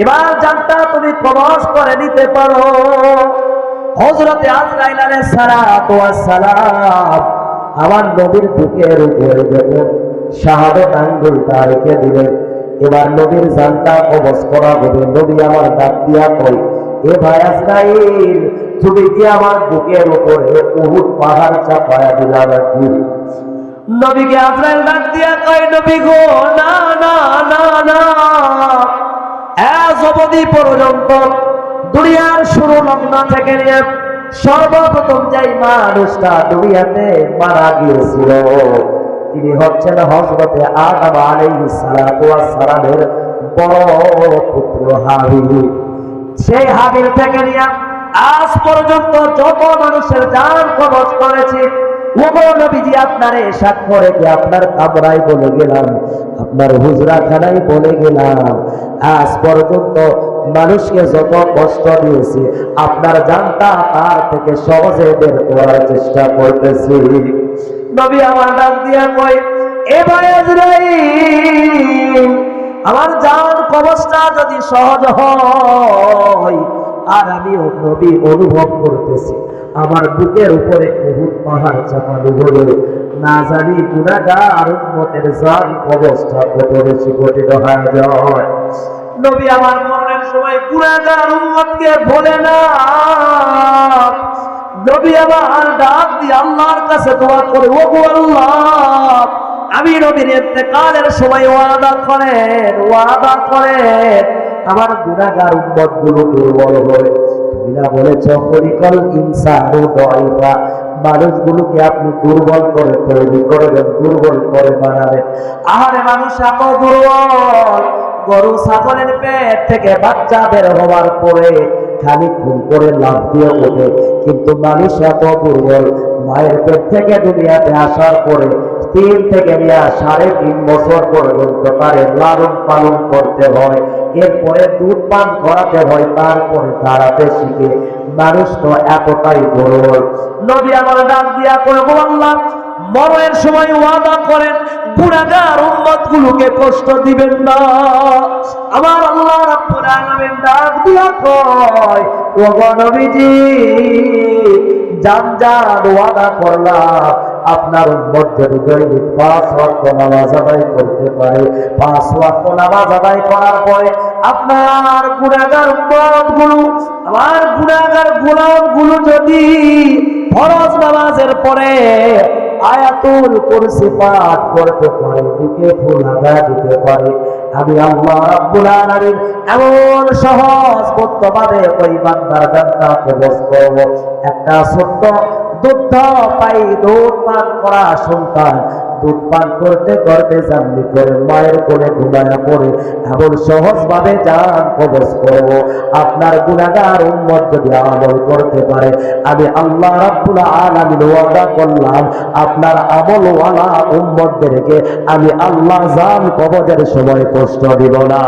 এবার জানটা তুমি কবজ করে নিতে পারো। হযরতে আজরাইল আলাইহিস সালাতু ওয়াস সালাম আমার নবীর বুকের উপরে যখন শাহাদাত আঙ্গুলটা রেখে দিলেন, এবার নবীর জানটা কবজ করা হবে। নবী আমার ডাক দিয়া কয়, এ ভাই আজরাইল, তুমি কি আমার বুকের উপরে উহুদ পাহাড় চাপায়া দিলা নাকি? নবীকে আজরাইল ডাক দিয়া কয়, নবী গো, না না না না, আজ অবধি পর্যন্ত দুনিয়ার শুরু লগ্ন থেকে নিয়ে সর্বপ্রথম যেই মানুষটা দুনিয়াতে মারা গিয়েছিল তিনি হচ্ছেন হযরতে আদম আলাইহিস সালাতু ওয়াস সালামের বড় পুত্র হাবিল। সেই হাবিল থেকে নিয়ে আজ পর্যন্ত যত মানুষের জান কবজ করেছে, ওগো নবীজি, আপনারে সাক্ষ্য রেখে আপনার কামরায় বলে গেলাম, আপনার হুজরাখানায় বলে গেলাম, আজ পর্যন্ত মানুষকে যত কষ্ট দিয়েছি আপনার জানটা তার থেকে সহজে বের করার চেষ্টা করতেছি। নবী আমার ডাক দিয়া কয়, এ ভাই আজরাইল, আমার জান কবজটা যদি সহজ হয়, আর আমি নবী অনুভব করতেছি আমার বুকের উপরে উহুদ পাহাড় চাপানো হলো, না জানি গুনাহগার উম্মতের জান কবজটা কত বেশি কঠিন হয়ে যায়। নবী আমার মরণের সময় গুনাহগার উম্মতকে বলে না, নবী আমার ডাক দিয়ে আল্লাহর কাছে দোয়া করে, ওগো আল্লাহ, আমি নবীর ইন্তেকালের সময় ওয়াদা করেন আমার গুনাহগার উম্মত গুলো দুর্বল হয়। তুমি না বলেছ খলিকাল ইনসানু দাঈফা, মানুষগুলোকে আপনি দুর্বল করে তৈরি করবেন, দুর্বল করে বানাবেন। আরে মানুষ এত দুর্বল, গরু ছাগলের পেট থেকে বাচ্চা বের হওয়ার পরে খালি খুন করে লাফ দিয়ে ওঠে, কিন্তু মানুষ এত দুর্বল, মায়ের পেট থেকে দুনিয়াতে আসার পরে 3 থেকে 3.5 বছর পর্যন্ত তারে লালন পালন করতে হয়, এরপরে দুধ পান করাতে হয়, তারপরে দাঁড়াতে শিখে। মানুষ তো এতটাই দুর্বল। নবী আমার ডাক দিয়া করে, আল্লাহ, মরণের সময় ওয়াদা করেন গুনাহগার উম্মত গুলোকে কষ্ট দিবেন না। আমার আল্লাহ রাব্বুল আলামিন ডাক দিয়া কয়, ওগো নবীজি, জান ওয়াদা করলাম আপনার উম্মত যদি দৈনিক 5 ওয়াক্ত নামাজ আদায় করতে পারে, 5 ওয়াক্ত নামাজ আদায় করার পরে আপনার গুনাহগার উম্মত গুলো, আমার গুনাহগার গোলাম গুলো যদি ফরজ নামাজের পরে আয়াতুল কুরসি পাঠ করতে পারে, বুকে ফুল আদায় দিতে পারে, আমি আল্লাহ রাব্বুল আলামিন এমন সহজ বর্তমানে ওই বান্দার জান্নাত কবজ করব। একটা ছোট্ট দুধ পান করা সন্তান দুধ পান করতে করতে জানলি করে মায়ের কোলে ঘুমায়া পড়ে, এমন সহজ ভাবে জান কবজ করব। আপনার গুনাহগার উম্মত যদি আমল করতে পারে, আমি আল্লাহ রাব্বুল আলামিন ওয়াদা করলাম আপনার আমলওয়ালা উম্মতদেরকে আমি আল্লাহ জান কবজের সময় কষ্ট দিব না।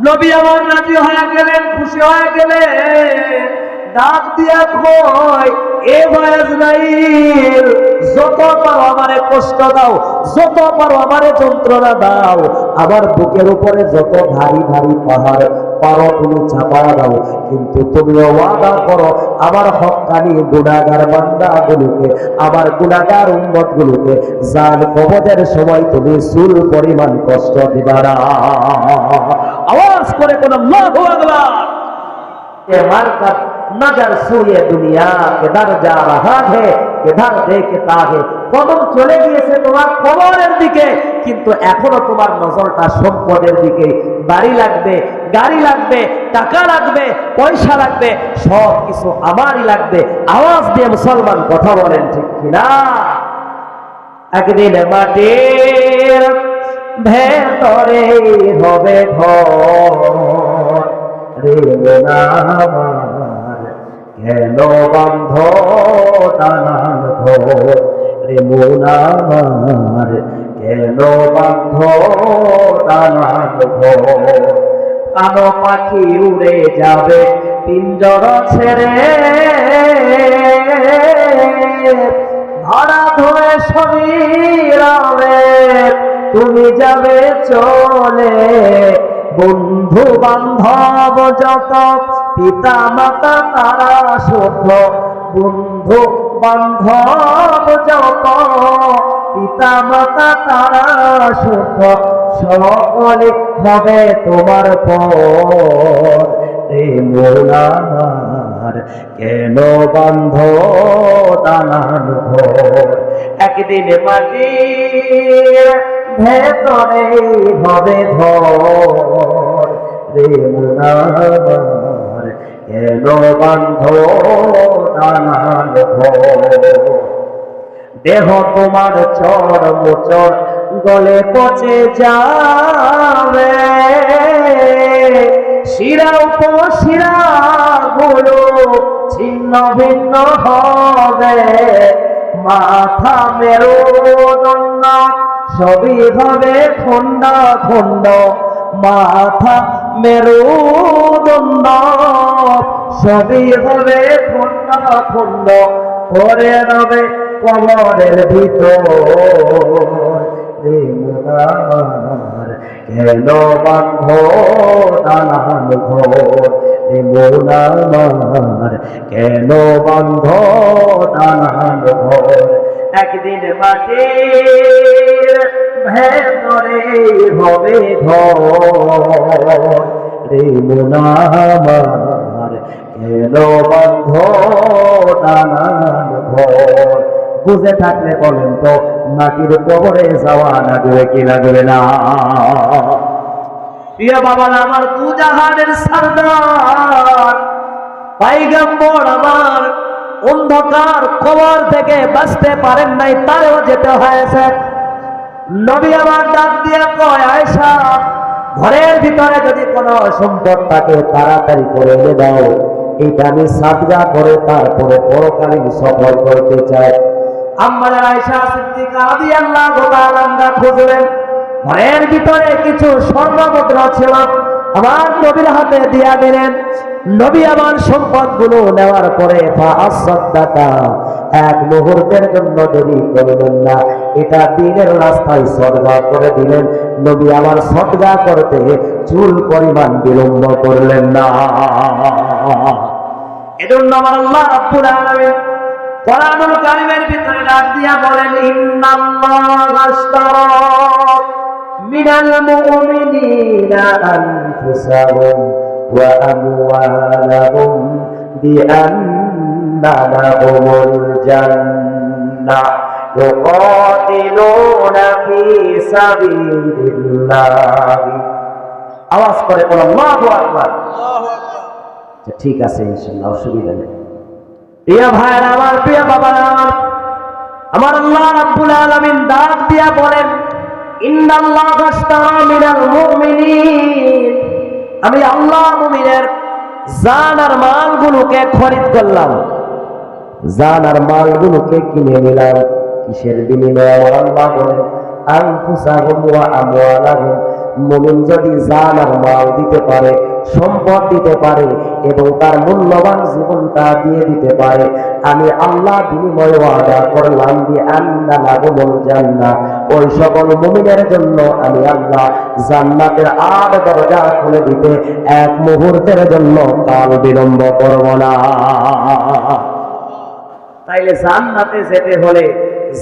নবী আমার রাজি হয়ে গেলেন, খুশি হয়ে গেলেন, ডাক দিয়া কয়, এ ভাই আজরাইল, যত পারো আমারে কষ্ট দাও, যত পারো আমারে যন্ত্রণা দাও, আমার বুকের উপরে যত ভারী ভারী পাহাড় পারো তুমি চাপায়া দাও, কিন্তু তুমি ওয়াদা করো আমার হক্কানি গুনাহগার বান্দাগুলোকে, আমার গুনাহগার উম্মতগুলোকে জান কবজের সময় তুমি চুল পরিমাণ কষ্ট দিবা না। আওয়াজ করে কোন আল্লাহু আকবার। ये मारकर नजर सूए दुनिया के दर जा रहा है, इधर देखता है, কদম চলে গিয়েছে তোমার কবরের দিকে, কিন্তু এখনো তোমার নজরটা সম্পদের দিকে। বাড়ি লাগবে, গাড়ি লাগবে, টাকা লাগবে, পয়সা লাগবে, সব কিছু আমারই লাগবে। আওয়াজ দিয়ে মুসলমান কথা বলেন, ঠিক কিনা? একদিন মাটির ভেতরে হবে ঘর, রে আমার কেন বন্ধ দালান ঘর, রে মন আমার কেন বন্ধ দালান ঘর। কালো পাখি উড়ে যাবে পিঞ্জর ছেড়ে, ধরা ধরে শরীরে তুমি যাবে চলে, বন্ধু বান্ধব যত পিতা মাতা তারা শুদ্ধ, বন্ধু বান্ধব যত পিতা মাতা তারা শুদ্ধ, সকলে হবে তোমার পর। রে মন আমার কেন বান্ধ দালান ঘর, একদিন মাটির ভেতরে হবে ঘর। রে মন আমার কেন বান্ধ দালান ঘর, দেহ তোমার চর মোচর গলে পচে যাবে, শিরা উপশিরা গুলো ছিন্ন ভিন্ন হবে, মাথা মেরুদণ্ড সবই হবে খণ্ড খণ্ড, মাথা মেরুদণ্ড সবই হবে খণ্ড খণ্ড, পরে রবে কবরের ভিতর। রে মন আমার কেন বান্ধ দালান ঘর, রে মন আমার কেন বান্ধ দালান ঘর, একদিন মাটির ভেতরে হবে ঘর। রে মন আমার কেন বান্ধ দালান ঘর। বুঝে থাকলে বলেন তো মাটির কবরে যাওয়া লাগবে কি লাগবে না? প্রিয় বাবা আমার দু জাহানের সরদার পয়গম্বর আমার অন্ধকার কবর থেকে বাঁচতে পারেন নাই, তারও যেতে হয়েছে। নবী আমার ডাক দিয়ে কয়, আয়েশা ঘরের ভিতরে যদি কোনো সম্পদ থাকে তাড়াতাড়ি করে এনে দাও, এইটা আমি সাদগা করে তারপরে পরকালীন সফল করতে চাই। আম্মা আয়েশা সিদ্দিকা রাদিয়াল্লাহু তাআলা আনহা খুঁজলেন, ঘরের ভিতরে কিছু স্বর্ণ মুদ্রা ছিল, আমার নবীর হাতে দিয়া দিলেন। নবী আমার সম্পদগুলো নেওয়ার পরে ফাআসাদাকা, এক মুহূর্তের জন্য দেরি করলেন না, এটা দ্বীনের রাস্তায় সদকা করে দিলেন। নবী আমার সদকা করতে চুল পরিমাণ বিলম্ব করলেন না। এজন্য আমার আল্লাহ রাব্বুল আলামিন কোরআনুল কারীমের ভিতরে ডাক দিয়া বলেন, ইন্নাল্লাহা আশতারা মিনাল মুমিনিনা আনফুসাহুম ওয়া আমওয়ালাহুম বিআন্না লাহুমুল জান্নাহ ইউকাতিলুনা ফি সাবিলিল্লাহ। আওয়াজ করে বলো আল্লাহু আকবার। আল্লাহু আকবার। ঠিক আছে ইনশাআল্লাহ, অসুবিধা নেই। প্রিয় ভাইরা আমার, প্রিয় বাবারা আমার, আল্লাহ রাব্বুল আলামিন ডাক দিয়া বলেন, ইন্নাল্লাহা আশতারা মিনাল মুমিনিন, আমি আল্লাহ মুমিনের জান আর মালগুলোকে খরিদ করলাম, জান আর মালগুলোকে কিনে নিলাম। কিসের বিনিময়ে? আমার আল্লাহ বলেন, আনফুসাহুম ওয়া আমওয়ালাহুম, মুমিন যদি জান আর মাল দিতে পারে, সম্পদ দিতে পারে এবং তার মূল্যবান জীবনটা দিয়ে দিতে পারে, আমি আল্লাহ বিনিময় ওয়াদা করলাম বিআন্না লাহুমুল জান্নাহ, ওই সকল মুমিনের জন্য আমি আল্লাহ জান্নাতের ৮ দরজা খুলে দিতে এক মুহূর্তের জন্য কাল বিলম্ব করব না। তাইলে জান্নাতে যেতে হলে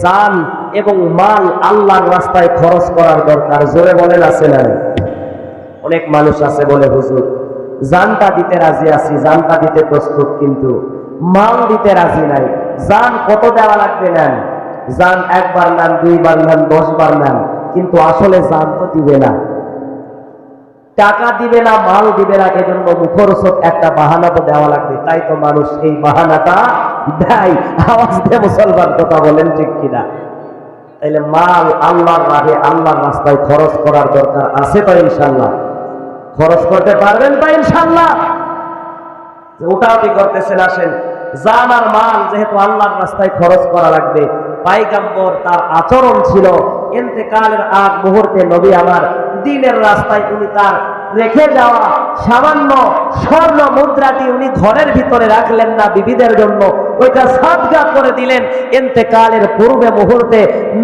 জান এবং মাল আল্লাহর রাস্তায় খরচ করার দরকার। জোরে বলেন আছে না? অনেক মানুষ আছে বলে, হুজুর জানটা দিতে রাজি আছি, জানটা দিতে প্রস্তুত, কিন্তু মাল দিতে রাজি নাই। জান কত দেওয়া লাগবে নেন, জান একবার নেন, 2 বার নেন, 10 বার নেন, কিন্তু আসলে জান তো দিবে না, টাকা দিবে না, মাল দিবে না। এজন্য মুখরোচক একটা বাহানা তো দেওয়া লাগবে, তাই তো মানুষ এই বাহানাটা দেয়। আওয়াজ দিয়ে মুসলমান কথা বলেন ঠিক কিনা? তাইলে মাল আল্লাহর রাহে, আল্লাহর রাস্তায় খরচ করার দরকার আছে তো ইনশাআল্লাহ? খরচ করতে পারবেন তো ইনশাআল্লাহ? ওটাও কি করতেছেন? আসেন, জান আর মাল যেহেতু আল্লাহর রাস্তায় খরচ করা লাগবে, পয়গম্বর তার আচরণ ছিল ইন্তেকালের আগ মুহূর্তে নবী আমার দ্বীনের রাস্তায় উনি তার রেখে যাওয়া সামান্য স্বর্ণ মুদ্রাটি উনি ঘরের ভিতরে রাখলেন না বিবিদের জন্য, ওইটা সাদকা করে দিলেন। ইন্তেকালের পূর্বে মুহূর্তে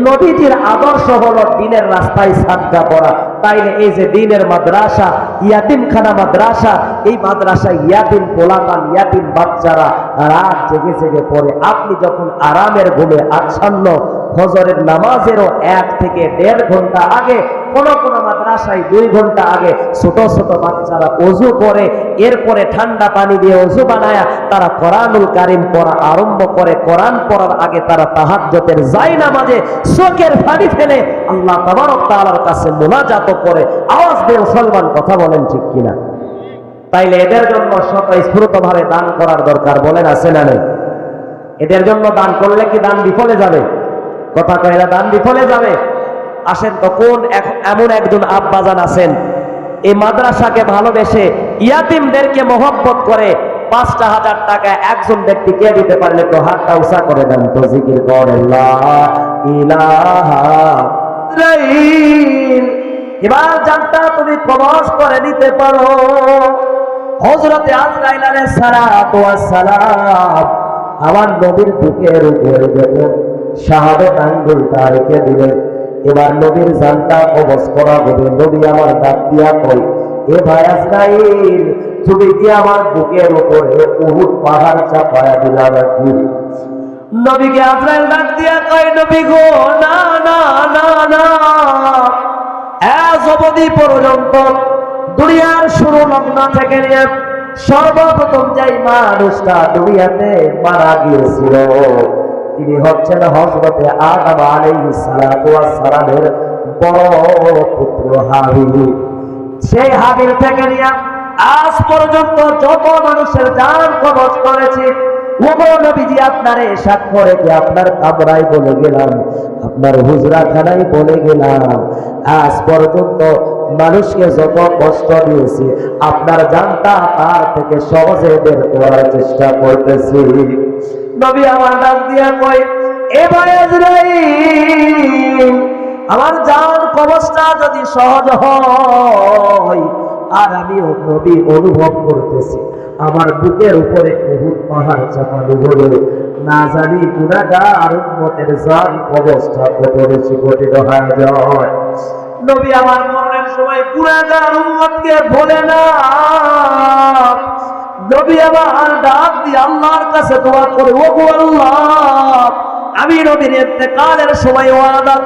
নবীজির আদর্শ হলো দ্বীনের রাস্তায় সাদকা করা। তাইলে এই যে দ্বীনের মাদ্রাসা, ইয়াতিমখানা মাদ্রাসা, এই মাদ্রাসায় ইয়াতিম পোলাপান, ইয়াতিম বাচ্চারা রাত জেগে জেগে পড়ে। আপনি যখন আরামের ঘুমে আচ্ছন্ন, ফজরের নামাজেরও 1 থেকে 1.5 ঘন্টা আগে, কোন কোন মাদ্রাসায় 2 ঘন্টা আগে ছোট ছোট বাচ্চারা ওযু করে, এরপরে ঠান্ডা পানি দিয়ে ওযু বানায়া তারা কোরআনুল কারীম পড়া আরম্ভ করে। কোরআন পড়ার আগে তারা তাহাজ্জুদের জায়নামাজে চোখের পানি ফেলে আল্লাহ তাবারক তাআলার কাছে মুনাজাত করে। আওয়াজ দিয়ে মুসলমান কথা বলেন ঠিক কিনা? তাইলে এদের জন্য স্বতঃস্ফূর্তভাবে দান করার দরকার, বলেন আছে না নেই? এদের জন্য দান করলে কি দান বিফলে যাবে? কথা কয় না, দান বিফলে যাবে। আসেন তো, কোন এমন একজন আব্বাজান আছেন এই মাদ্রাসাকে ভালোবেসে ইয়াতিমদেরকে মহব্বত করে 5,000 টাকা একজন ব্যক্তি কে দিতে পারলে তো হাতটা উঁচা করে দেন তো, জিকির করেন লা ইলাহা ইল্লাল্লাহ। এবার জানটা তুমি প্রবেশ করে নিতে পারো। হযরতে আজরাইল আলাইহিস সালাতু ওয়াস সালাম আমার নবীর বুকের উপরে যখন শাহাদাত আঙ্গুলটা রেখে দিলেন, এবার নবীর জানটা কবজ করা হবে। নবী আমার ডাক দিয়া কই, এ ভাই আজরাইল, তুমি কি আমার বুকের উপরে উহুদ পাহাড় চাপায়া দিলা নাকি? নবীকে আজরাইল ডাক দিয়া কই, নবী গো, না না না না, আজ অবধি পর্যন্ত দুনিয়ার শুরু লগ্ন থেকে নিয়ে সর্বপ্রথম যেই মানুষটা দুনিয়াতে মারা গিয়েছিল তিনি হচ্ছেন হযরতে আদম আলাইহিস সালাতু ওয়াস সালামের বড় পুত্র হাবিল। সেই হাবিল থেকে নিয়ে আজ পর্যন্ত যত মানুষের জান কবজ করেছে, ওগো নবীজি, আপনারে সাক্ষ্য রেখে আপনার কামরায় বলে গেলাম, আপনার হুজরাখানায় বলে গেলাম, আজ পর্যন্ত মানুষকে যত কষ্ট দিয়েছে আপনার জানটা তার থেকে সহজে বের করার চেষ্টা করতেছি। নবী আমার ডাক দিয়া কই, এ ভাই আজরাইল, আমার জান কবজটা যদি সহজ হয়, আর আমি নবী অনুভব করতেছি আমার বুকের উপরে উহুদ পাহাড় চাপানো হলো, না জানি গুনাহগার উম্মতের জান কবজটা কত বেশি কঠিন হয়ে যায়। নবী আমার মরণের সময় গুনাহগার উম্মতকে ভোলে না। নবী আমার ডাক দিয়ে আল্লাহর কাছে দোয়া করে, ওগো আল্লাহ, আমি নবীর ইন্তেকালের সময় ওয়াদা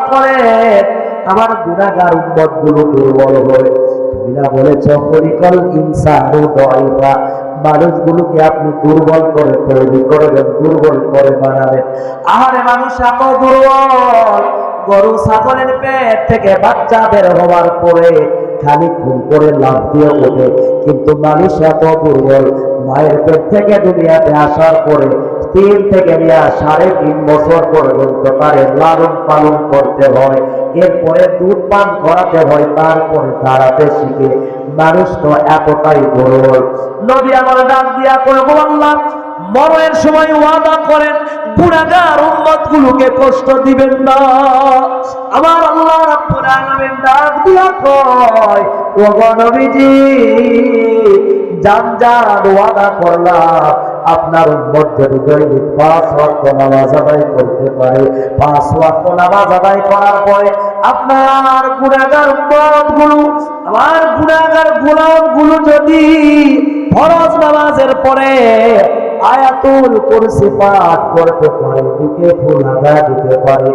করেন আমার গুনাহগার উম্মতগুলো দুর্বল হয়। তুমি না বলেছ খলিকাল ইনসানু দাঈফা, মানুষগুলোকে আপনি দুর্বল করে তৈরি করবেন, দুর্বল করে বানাবেন। আরে মানুষ এত দুর্বল, গরু ছাগলের পেট থেকে বাচ্চা বের হওয়ার পরে খালি ঘুম করে লাফ দিয়ে ওঠে, কিন্তু মানুষ এত দুর্বল, মায়ের পেট থেকে দুনিয়াতে আসার পরে 3 থেকে 3.5 বছর পর্যন্ত তারে লালন পালন করতে হয়, এরপরে দুধ পান করাতে হয়, তারপরে দাঁড়াতে শিখে। মানুষ তো এতটাই দুর্বল। নবী আমার ডাক দিয়া কইব, আল্লাহ, মরণের সময় ওয়াদা করেন গুনাহগার উম্মতগুলোকে কষ্ট দিবেন না। আমার আল্লাহ রাব্বুল আলামিন ডাক দিয়া কয়, ওগো নবীজি, জান ওয়াদা করলাম আপনার উম্মত যদি দৈনিক 5 ওয়াক্ত নামাজ আদায় করতে পারে, 5 ওয়াক্ত নামাজ আদায় করার পরে আপনার গুনাহগার উম্মতগুলো, আমার গুনাহগার গোলামগুলো যদি ফরজ নামাজের পরে আয়াতুল কুরসি পাঠ করতে পারে, বুকে ফুল লাগা দিতে পারে,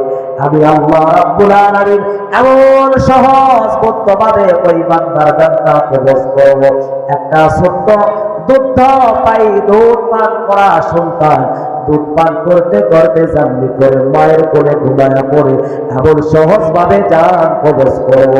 আমি আল্লাহ রাব্বুল আলামিন এমন সহজ বর্তমানে ওই বান্দার জানটা কবজ করব। একটা ছোট্ট দুধ পান করা সন্তান দুধ পান করতে করতে জানলি করে মায়ের কোলে ঘুমায়া পড়ে, এমন সহজ ভাবে জান কবজ করব।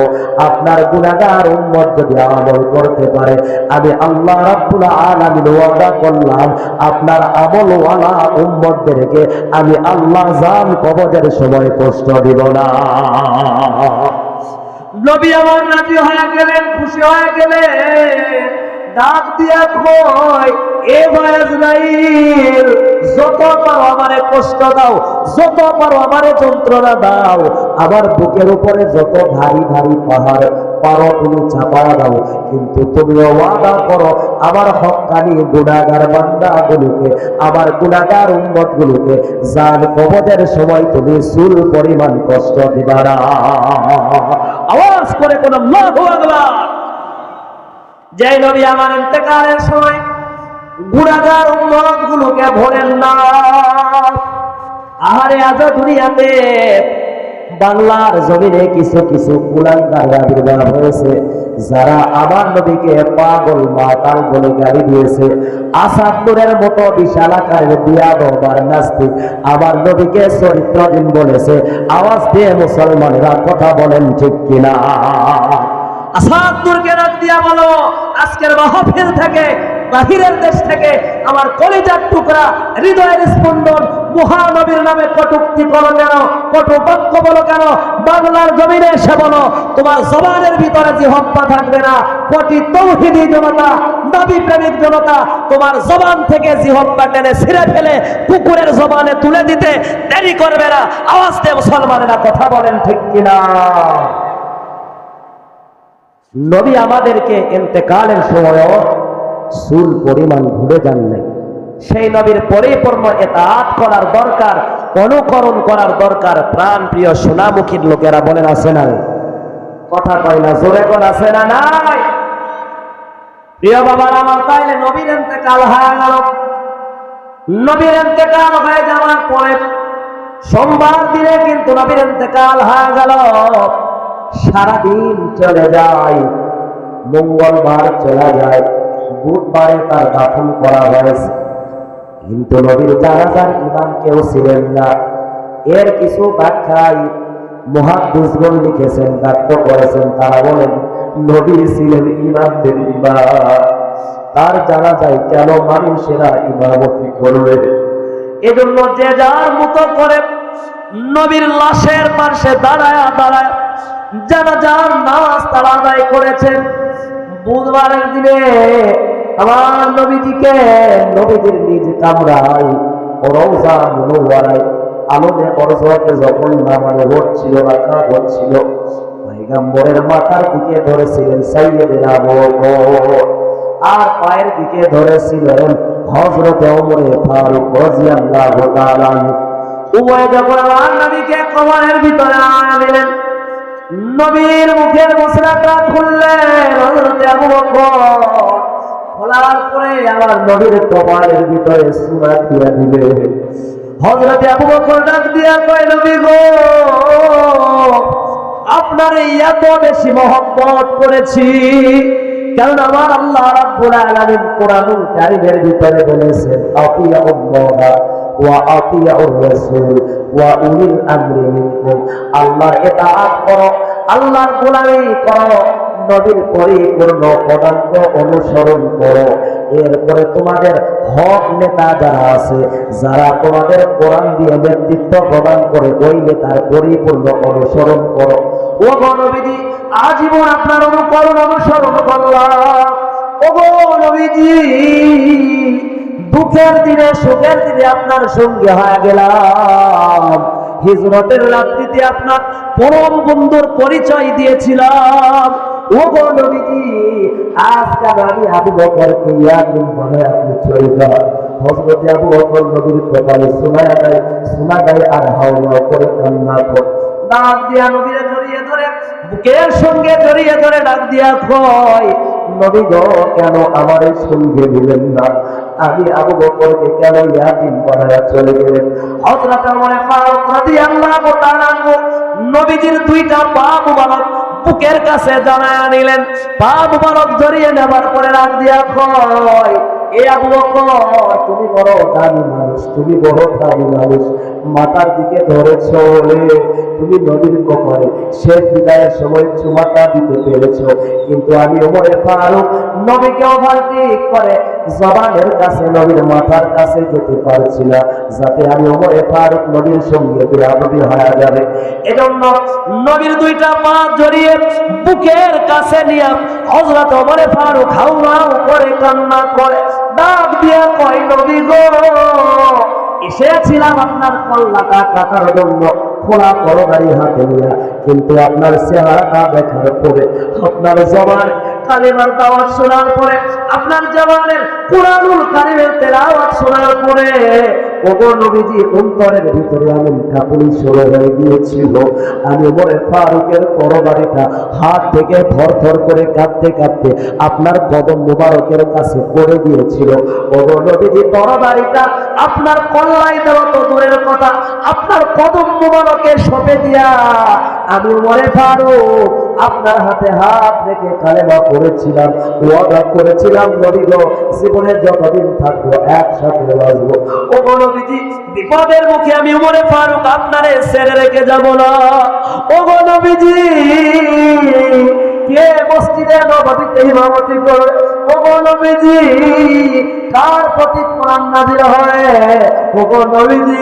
আপনার গুনাহগার উম্মত যদি আমল করতে পারে, আমি আল্লাহ রাব্বুল আলামিন ওয়াদা করলাম আপনার আমলওয়ালা উম্মতদেরকে আমি আল্লাহ জান কবজের সময় কষ্ট দিব না। নবী আমার রাজি হয়ে গেলেন, খুশি হয়ে গেলেন, ডাক দিয়া কয়, এ ভাই আজরাইল, যত পারো আমারে কষ্ট দাও, যত পারো আমারে যন্ত্রণা দাও, আমার বুকের উপরে যত ভারী ভারী পাহাড় পারো তুমি চাপা দাও, কিন্তু তুমি ওয়াদা করো আমার হক্কানি গুনাহগার বান্দাগুলোকে, আমার গুনাহগার উম্মতগুলোকে জান কবজের সময় তুমি চুল পরিমাণ কষ্ট দিবা না। আওয়াজ করে কোন আল্লাহু আকবার। যে নবী আমার ইন্তেকালের সময় গুনাহগার উম্মত গুলোকে ভোলেন না। আহারে আজ দুনিয়াতে বাংলার জমিনে কিছু কিছু কুলাঙ্গার আবির্ভাব হয়েছে, যারা আমার নবীকে পাগল মাতাল বলে গালি দিয়েছে। আসাদুরের মতো বিশাল আকারের বিয়াদব আর নাস্তিক আমার নবীকে চরিত্রহীন বলেছে। আওয়াজ দিয়ে মুসলমানেরা কথা বলেন ঠিক কিনা? আসাদুরকে রাত দিয়া বলো, আজকের মাহফিল থেকে বাহিরের দেশ থেকে আমার কলিজার টুকরা হৃদয়ের স্পন্দন মহানবীর নামে কটূক্তি করো কেন, কটু বাক্য বলো কেন? বাংলার জমিনে এসে বলো, তোমার জবানের ভিতরে জিহ্বা থাকবে না। কোটি তৌহিদি জনতা, নবী প্রেমিক জনতা তোমার জবান থেকে জিহ্বা টেনে ছিঁড়ে ফেলে কুকুরের জবানে তুলে দিতে দেরি করবে না। আওয়াজ দিয়ে মুসলমানেরা কথা বলেন ঠিক কিনা? নবী আমাদেরকে ইন্তেকালের সময় চুল পরিমাণ ভুলে যান নাই। সেই নবীর পরিপূর্ণ ইতাআত করার দরকার, অনুকরণ করার দরকার। প্রাণ প্রিয় সোনামুখীর লোকেরা বলেন আছে না? কথা কয় না, জোরে কোন আছে না? নাই। প্রিয় বাবার আমার, তাইলে নবীর ইন্তেকাল হয়ে গেল। নবীর ইন্তেকাল হয়ে যাওয়ার পরে সোমবার দিনে কিন্তু নবীর ইন্তেকাল হয়ে গেল। সারাদিন চলে যায়, মঙ্গলবার চলে যায়, বুধবারে তার দাফন করা হয়েছে, কিন্তু নবীর জানাজার ইমাম কেউ ছিলেন না। এর কিছু ব্যাখ্যায় মুহাদ্দিসগণ লিখেছেন, ব্যাখ্যা করেছেন। তারা বলেন নবী ছিলেন ইমামদের ইমাম, তার জানাজায় কেন মানুষেরা ইমামতি করবে? এজন্য যে যার মতো করে নবীর লাশের পাশে দাঁড়ায় দাঁড়ায় জানাজার নামাজ তারা আদায় করেছেন। বুধবারের দিনে আমার নবীজিকে নবীজির নিজ কামরায় রওজা মুনওয়ারায় আলোতে বরজকে যখন নামানো হচ্ছিল, রাখা হচ্ছিল, পয়গম্বরের মাথার দিকে ধরেছিলেন সাইয়েদনা আবু বকর, আর পায়ের দিকে ধরেছিলেন হযরত ওমর ফারুক রাদিয়াল্লাহু তাআলা। উভয় যখন আমার নবীকে কবরের ভিতরে আনলেন, নবীর মুখের মুসরাটা খুললেন হযরত আবু বকর। খোলার পরে আমার নবীর কপালের ভিতরে সূরা দিয়ে দিলে। হযরত আবু বকর ডাক দিয়া কয়, নবী গো, আপনার এত বেশি মহব্বত করেছি কারণ আমার আল্লাহ রাব্বুল আলামিন কোরআনুল কারীমের ভিতরে বলেছেন, আতিউল্লাহ ওয়া আতিউর রাসূল ওয়া উলিল আমরি মিনকুম। আল্লাহর ইতাআত করো, আল্লাহর গোলামি করো, নবীর পরিপূর্ণ পদাঙ্ক অনুসরণ করো। এরপরে তোমাদের হক নেতা যারা আছে, যারা তোমাদের কোরআন দিয়ে নেতৃত্ব প্রদান করে, ওই নেতার পরিপূর্ণ অনুসরণ করো। ও নবীজি, আজীবন আপনার অনুকরণ অনুসরণ করলাম। ও নবীজি, দুঃখের দিনে সুখের দিনে আপনার সঙ্গে হয়ে গেলাম। হিজরতের রাত্রিতে আপনার পরম বন্ধুর পরিচয় দিয়েছিলাম। ও নবীজি, আজকাল আমি আবু বকরকে ইয়াদিন বলে আপনি চলে যান। হযরত আবু বকর নবীর কপালে সোনা গায়ে আর হাওয়া করে কান্না করে ডাক দিয়া নবীরে জড়িয়ে ধরে, বুকের সঙ্গে জড়িয়ে ধরে ডাক দিয়া কয়, নবী গো, কেন আমার সঙ্গে দিলেন না? আমি আবু বকরকে কেন ইয়াতিম বানায়া চলে গেলেন? হযরত ওমর ফারুক রাদিয়াল্লাহু তাআলা নবীজির দুইটা পা মুবারক বুকের কাছে জানায়া নিলেন। পা মুবারক জড়িয়ে নেবার পরে ডাক দিয়া কয়, এ আবু বকর, তুমি বড় দামি মানুষ, তুমি বড় দামি মানুষ, মাথার দিকে ধরেছ বলে তুমি নবীর কপালে শেষ বিদায়ের সময় চুমাটা দিতে পেরেছ, কিন্তু আমি ওমর ফারুক নবীকে ওভারটেক করে জবানের কাছে নবীর মাথার কাছে যেতে পারছি না, যাতে আমি ওমর ফারুক নবীর সঙ্গে বেয়াদবি হয়ে যাবে। এজন্য নবীর দুইটা পা জড়িয়ে বুকের কাছে নিয়ে হযরত ওমর ফারুক হাউমাউ করে কান্না করে ডাক দিয়া কয়, নবী গো, এসেছিলাম আপনার কল্লাটা কাটার জন্য খোলা তরবারি হাতে নিয়ে, কিন্তু আপনার চেহারাটা দেখার পরে, আপনার জবান কালিমার দাওয়াত শোনার পরে, আপনার জবানের কুরআনুল কারীমের তেলাওয়াত শোনার পরে ওগো নবীজি অন্তরের ভিতরে এমন কাঁপুনি শুরু হয়ে গিয়েছিল। আমি ওমর ফারুকের তরবারিটা হাত থেকে থরথর করে কাঁপতে কাঁপতে আপনার কদম মুবারকের কাছে পড়ে গিয়েছিল। ওগো নবীজি তরবারিটা আপনার কল্লায় দেওয়া তো দূরের কথা, আপনার কদম মুবারকে সঁপে দিয়া আমি ওমর ফারুক আপনার হাতে হাত রেখে কালেমা পড়েছিলাম, ওয়াদা করেছিলাম নবী গো জীবনে যতদিন থাকবো একসাথে বাঁচবো। ওগো নবীজি বিপদের মুখে আমি ওমর ফারুক আপনারে ছেড়ে রেখে যাব না। ওগো নবীজি কে মসজিদে নববীতে ইমামতি করে? ওগো নবীজি কার প্রতি কোরআন নাযিল হয়? ওগো নবীজি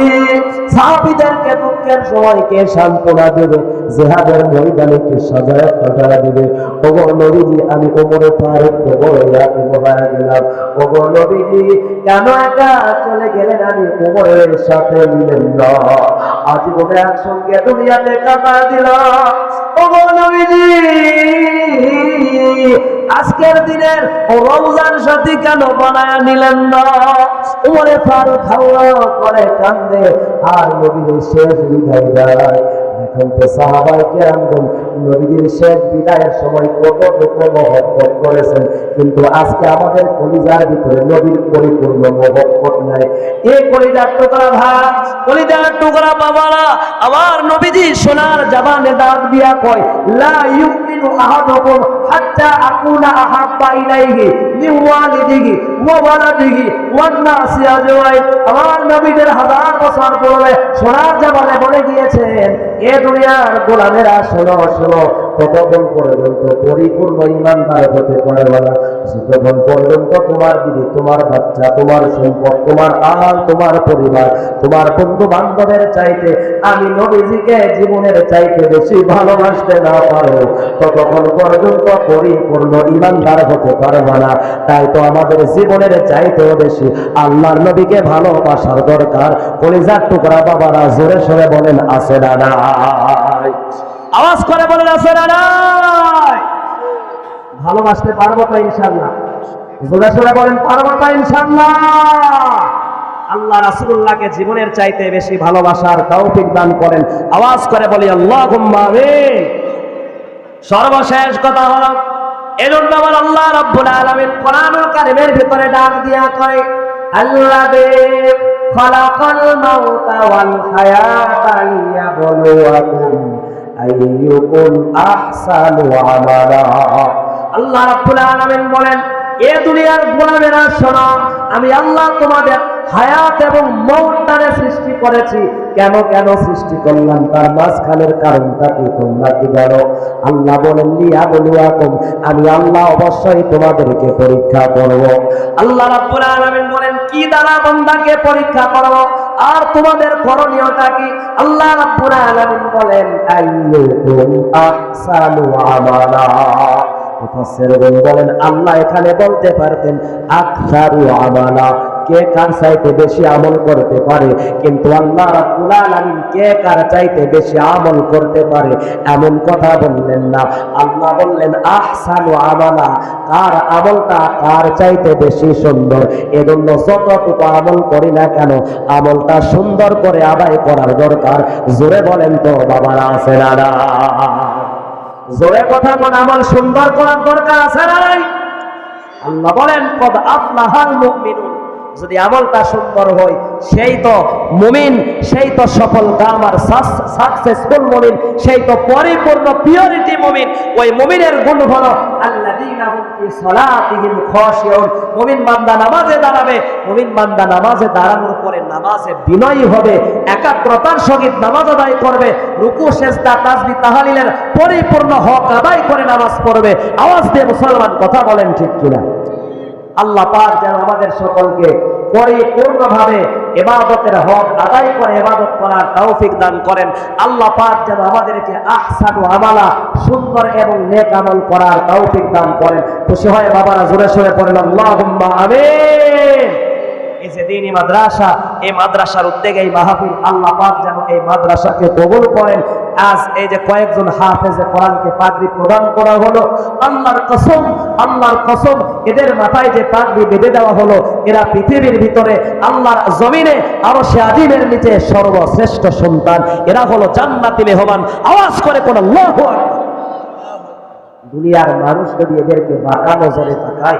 সাহাবীদেরকে দুঃখের সময় কে সান্ত্বনা দেবে? জিহাদের ময়দানে কে সাজায় কাটায়া দিবে? ওগো নবীজি আমি ওমর ফারুক তো বড় ইয়াতিম হয়ে গেলাম। ওগো নবীজি কেন একা চলে গেলেন? আমি ওমরের সাথে মিলেন না, আজীবনে একসঙ্গে দুনিয়াতে কাটা দিলাম। ওগো নবীজি আজকের দিনের রমজান সাথী কেন বানায়া নিলেন না? ওমরে ফারুক হাওয়া করে কান্দে আর নবীর শেষ বিদায় দেয়। এখন তো সাহাবায়ে কেরামগণ নবীর শেষ বিদায়ের সময় কত দুঃখ মহব্বত করেছেন, কিন্তু আজকে আমাদের কলিজার ভিতরে নবীর পরিপূর্ণ মহব্বত নাই। এই কলিজার টুকরা ভাই, কলিজার টুকরা বাবারা, আমার নবীজি সোনার জবানে ডাক দিয়া কয় লা ইউমিনু আহাদুকুম হাত্তা আকুনা আহাব্বা ইলাইহি মিন ওয়ালিদিহি ওয়া ওয়ালাদিহি ওয়ান নাসি আজমাইন। আমার নবীদের হাজার বছর পূর্বে সোনার জবানে বলে গিয়েছেন, এ দুনিয়ার গোলামেরা শোনো শোনো, ততক্ষণ পর্যন্ত পরিপূর্ণ ঈমানদার হতে পারবে না যতক্ষণ পর্যন্ত তোমার বিবি, তোমার বাচ্চা, তোমার সম্পদ, তোমার আল, তোমার পরিবার, তোমার বন্ধু বান্ধবের চাইতে আমি নবীজিকে জীবনের চাইতে বেশি ভালোবাসতে না পারো, ততক্ষণ পর্যন্ত পরিপূর্ণ ঈমানদার হতে পারবে না। তাই তো আমাদের জীবনের চাইতেও বেশি আল্লাহর নবীকে ভালোবাসার দরকার। কলিজার টুকরা বাবারা জোরে সরে বলেন আছে না নাই? আওয়াজ করে বলেন আছে না নাই? ভালোবাসতে পারবো তো ইনশাআল্লাহ? জোরে সরে বলেন পারবো তো ইনশাআল্লাহ? আল্লাহ রাসূলুল্লাহকে জীবনের চাইতে বেশি ভালোবাসার তৌফিক দান করেন। আওয়াজ করে বলি আল্লাহুম্মা আমিন। সর্বশেষ কথা হলো, এজন্য আমার আল্লাহ রাব্বুল আলামিন কোরআনুল কারীমের ভিতরে ডাক দিয়া কয় আল্লাযী খালাকাল মাউতা ওয়াল হায়াতা লিয়াবলুয়াকুম আইয়ুকুম আহসানু আমালা। আল্লাহ রাব্বুল আলামিন বলেন, এ দুনিয়ার গোলামেরা শোনো, আমি আল্লাহ তোমাদের হায়াত এবং মওতটারে সৃষ্টি করেছি। কেন কেন সৃষ্টি করলাম তার মাঝখানের কারণটা কি তোমরা কি জানো? আল্লাহ বলেন লিয়াবলুয়াকুম, আমি আল্লাহ অবশ্যই তোমাদেরকে পরীক্ষা করব। আল্লাহ রাব্বুল আলামিন বলেন কি দ্বারা বান্দাকে পরীক্ষা করব আর তোমাদের করণীয়টা কি? আল্লাহ রাব্বুল আলামিন বলেন আইয়ুকুম আহসানু আমালা। মুফাসসিরগণ বলেন আল্লাহ এখানে বলতে পারতেন আকসারু আমালা, কে কার চাইতে বেশি আমল করতে পারে, কিন্তু আল্লাহ রাব্বুল আলামিন কে কার চাইতে বেশি আমল করতে পারে এমন কথা বললেন না। আল্লাহ বললেন আহসানু আমালা, কার আমলটা কার চাইতে বেশি সুন্দর। এজন্য যতটুকু আমল করি না কেন আমলটা সুন্দর করে আদায় করার দরকার। জোরে বলেন তো বাবারা আছে না না? জোরে কথা কোন আমল সুন্দর করার দরকার আছে না নাই? আল্লাহ বলেন কদ আফলাহাল মুমিনুন, যদি আমলটা সুন্দর হয় সেই তো মুমিন, সেই তো সফল কাম আর সাকসেসফুল মুমিন, সেই তো পরিপূর্ণ পিওরিটি মুমিন। ওই মুমিনের গুণ হলো আল্লাযীনা হুম ফি সালাতিহিম খাশিউন। মুমিন বান্দা নামাজে দাঁড়াবে, মুমিন বান্দা নামাজে দাঁড়ানোর পরে নামাজে বিনয়ী হবে, একাগ্রতার সহিত নামাজ আদায় করবে, রুকু সিজদা তাসবিহ তাহলিলের পরিপূর্ণ হক আদায় করে নামাজ পড়বে। আওয়াজ দিয়ে মুসলমান কথা বলেন ঠিক কিনা? আল্লাহ পাক যেন আমাদের সকলকে পরিপূর্ণভাবে ইবাদতের হক আদায় করে ইবাদত করার তৌফিক দান করেন। আল্লাহ পাক যেন আমাদেরকে আহসানু আমালা, সুন্দর এবং নেক আমল করার তৌফিক দান করেন। খুশি হয় বাবারা জোরে সরে পড়েন আল্লাহুম্মা আমিন। এই যে দ্বীনি মাদ্রাসা, এই মাদ্রাসার উদ্যোগে এই মাহফিল, আল্লাহ পাক যেন এই মাদ্রাসাকে কবুল করেন। আজ এই যে কয়েকজন হাফেজে কোরআনকে পাগড়ি প্রদান করা হলো, আল্লাহর কসম, আল্লাহর কসম, এদের মাথায় যে পাগড়ি বেঁধে দেওয়া হলো, এরা পৃথিবীর ভিতরে আল্লাহর জমিনে আরশে আজিমের নিচে সর্বশ্রেষ্ঠ সন্তান। এরা হলো জান্নাতি মেহমান। আওয়াজ করে কোন আল্লাহু আকবার। দুনিয়ার মানুষ যদি এদেরকে বাঁকা নজরে তাকায়,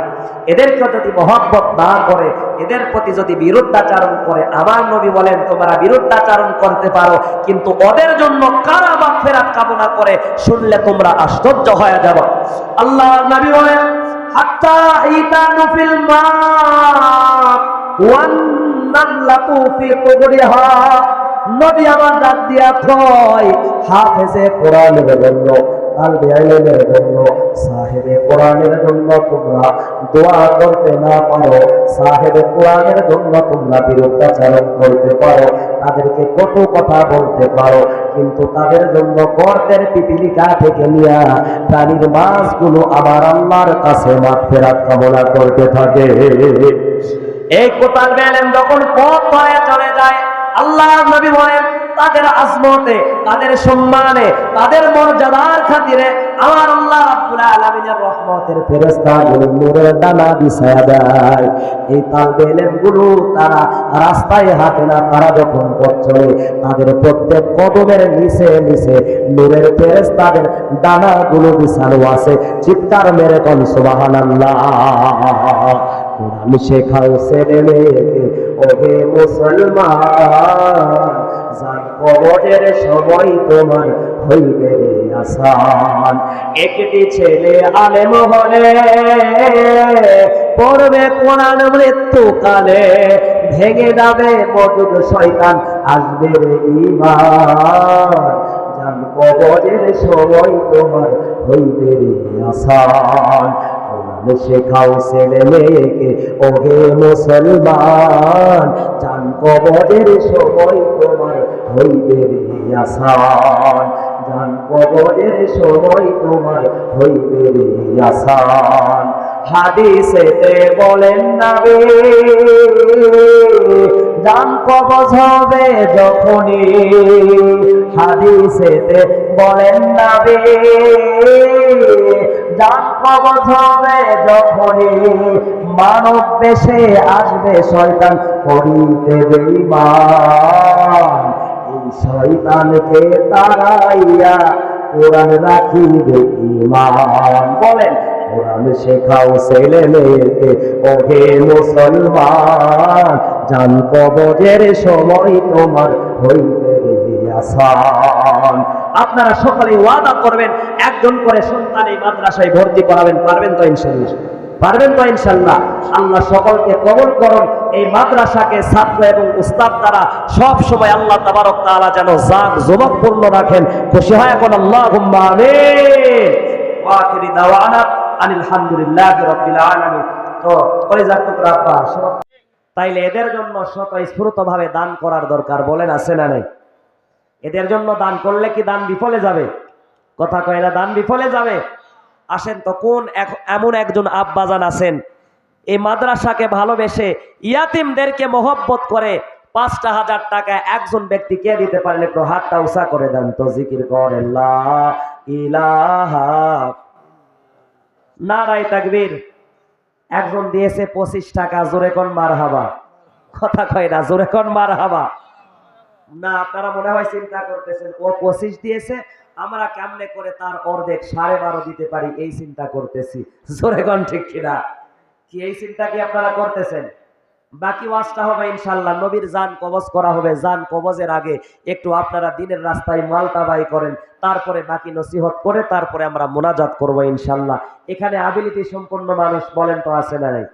এদেরকে যদি মহব্বত না করে, এদের প্রতি যদি বিরুদ্ধাচারণ করে, আমার নবী বলেন তোমরা বিরুদ্ধাচারণ করতে পারো, কিন্তু ওদের জন্য কারা মাগফিরাত কামনা করে শুনলে তোমরা আশ্চর্য হয়ে যাবে। আল্লাহর নবী বলেন হাত্তা ইতানু ফিল মা ওয়ান নামলাতু ফি কুবরিহা। নবী আমার ডাক দিয়া কয় হাফেজে কোরআনের জন্য, তালবে ইলমের জন্য, সাহেবে কোরআনের জন্য তোমরা দোয়া করতে না পারো, সাহেবে কোরআনের জন্য তোমরা বিরুদ্ধাচরণ করতে পারো, তাদেরকে কটু কথা বলতে পারো, কিন্তু তাদের জন্য গর্তের পিপিলিকা থেকে নিয়া প্রাণীর মাছগুলো আমার আল্লাহর কাছে মাগফিরাত কামনা করতে থাকে। এই তালবে ইলম যখন পথ ধরে চলে যায়, আল্লাহর নবী বলেন তাদের আজমতে, তাদের সম্মানে, তাদের মর্যাদার খাতিরে আমার আল্লাহ রাব্বুল আলামিনের রহমতের ফেরেশতাগুলো নূরের ডানা বিছায়া দেয়। এই তালবে ইলমগুলো তারা রাস্তায় হাঁটে না, তারা যখন পথ চলে তাদের প্রত্যেক কদমের নিচে নিচে নূরের ফেরেশতাদের ডানাগুলো বিছানো আছে। চিৎকার মেরে কোন সুবহানাল্লাহ। কোরআন শেখাও ছেলে মেয়েকে, ওহে মুসলমান, জান কবরের সময় তোমার হইবে আসান। একটি ছেলে আলেম হলে পড়বে কোরআন মৃত্যুকালে, ভেঙে যাবে মজুদ শয়তান, আসবে ঈমান, জান কবরের সময় তোমার হইবে আসান। শেখাও ছেলে মেয়েকে, ওহে মুসলমান, জান কবরের সময় তোমার হইবে আসান, জান কবরের সময় তোমার হইবে আসান। হাদিসেতে বলেন নবী জান কবজ হবে যখনই, হাদিসেতে বলেন নবী জান কবজ হবে যখনই, মানব বেশে আসবে শয়তান করিতে বেঈমান। এই শয়তানকে তাড়াইয়া কোরআন রাখিবে ঈমান। বলেন কোরআন শেখাও ছেলে মেয়েকে, ওহে মুসলমান, জান কবজের সময় তোমার হইবে আসান। আপনারা সকলে ওয়াদা করবেন একজন করে সন্তান এই মাদ্রাসায় ভর্তি করাবেন। পারবেন তো ইনশাআল্লাহ? পারবেন তো ইনশাআল্লাহ? আল্লাহ সকলকে কবুল করুন। এই মাদ্রাসাকে ছাত্র এবং উস্তাদ দ্বারা সব সময় আল্লাহ তাবারক তাআলা যেন জাগ জমকপূর্ণ রাখেন। খুশি হয় এখন আল্লাহুম্মা আমিন। ওয়া আখিরি দাওয়ানা আলহামদুলিল্লাহি রাব্বিল আলামিন। তো কলিজার টুকরা আব্বা, তাইলে এদের জন্য স্বতঃস্ফূর্তভাবে দান করার দরকার। বলেন আছে না নাই? এদের জন্য দান করলে কি দান বিফলে যাবে? কথা কয় না দান বিফলে যাবে? আসেন তো, কোন এমন একজন আব্বাজান আছেন এই মাদ্রাসাকে ভালোবেসে ইয়াতিমদেরকে মহব্বত করে ৫,০০০ টাকা একজন ব্যক্তি কে দিতে পারেন? একটু হাতটা উঁচা করে দেন তো, জিকির করেন লা ইলাহা, নারায়ে তাকবীর। একজন দিয়েছে ২৫ টাকা। জোরে কোন মারহাবা। কথা কয় না, জোরে কোন মারহাবা। না, আপনারা মনে হয় চিন্তা করতেছেন ও ২৫ দিয়েছে, আমরা কেমনে করে তার অর্ধেক ১২.৫ দিতে পারি, এই চিন্তা করতেছি। জোরে কোন ঠিক কিনা? কি এই চিন্তা কি আপনারা করতেছেন? বাকি ওয়াজটা হবে ইনশাআল্লাহ, নবীর জান কবজ করা হবে। জান কবজের আগে একটু আপনারা দিনের রাস্তায় মালতাবাই করেন, তারপরে বাকি নসিহত করে তারপরে আমরা মোনাজাত করব ইনশাআল্লাহ। এখানে অ্যাবিলিটি সম্পন্ন মানুষ বলেন তো আছে না নাই?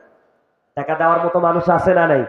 টাকা দেওয়ার মতো মানুষ আছে না নাই?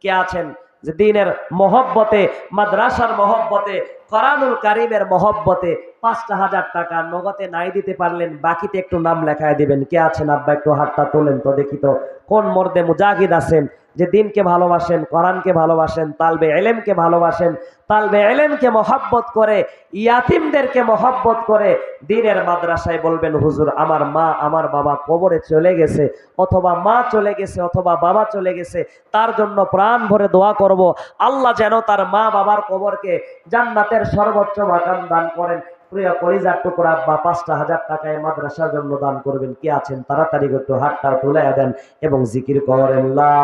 কে আছেন যে দিনের মহব্বতে, মাদ্রাসার মহব্বতে কোরআনুল কারীমের মহব্বতে ৫,০০০ টাকা নগদে নাই দিতে পারলেন, বাকিতে একটু নাম লেখায় দিবেন। কে আছেন আব্বা, একটু হাতটা তোলেন তো দেখি তো কোন মর্দে মুজাহিদ আছেন যে দিনকে ভালোবাসেন, কোরআনকে ভালোবাসেন, তালবে ইলমকে ভালোবাসেন, তালবে ইলমকে মহব্বত করে, ইয়াতিমদেরকে মহব্বত করে দ্বীনের মাদ্রাসায় বলবেন হুজুর আমার মা আমার বাবা কবরে চলে গেছে, অথবা মা চলে গেছে অথবা বাবা চলে গেছে, তার জন্য প্রাণ ভরে দোয়া করব আল্লাহ যেন তার মা বাবার কবরকে জান্নাতের সর্বোচ্চ মাকাম দান করেন। প্রিয় কলিজার টুকরা আব্বা ৫,০০০ টাকায় মাদ্রাসার জন্য দান করবেন। কি আছেন তাড়াতাড়ি একটু হাতটা তুলে দেন এবং জিকির করেন লা